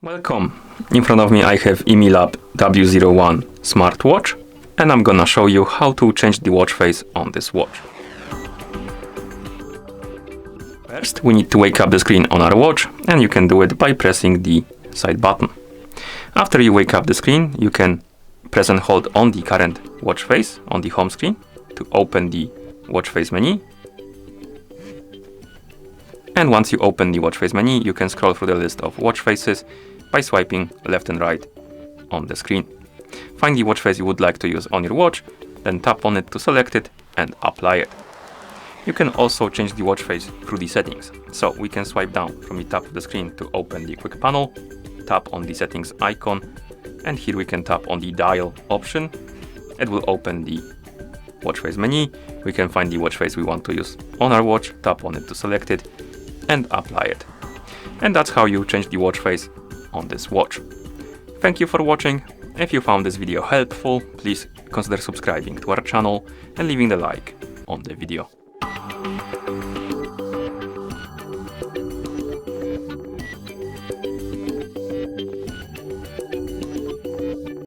Welcome! In front of me I have IMILAB W01 smartwatch, and I'm gonna show you how to change the watch face on this watch. First, we need to wake up the screen on our watch, and you can do it by pressing the side button. After you wake up the screen, you can press and hold on the current watch face on the home screen to open the watch face menu. And once you open the watch face menu, you can scroll through the list of watch faces by swiping left and right on the screen. Find the watch face you would like to use on your watch, then tap on it to select it and apply it. You can also change the watch face through the settings. So we can swipe down from the top of the screen to open the quick panel, tap on the settings icon, and here we can tap on the dial option. It will open the watch face menu. We can find the watch face we want to use on our watch, tap on it to select it, and apply it. And that's how you change the watch face on this watch. Thank you for watching. If you found this video helpful, please consider subscribing to our channel and leaving a like on the video.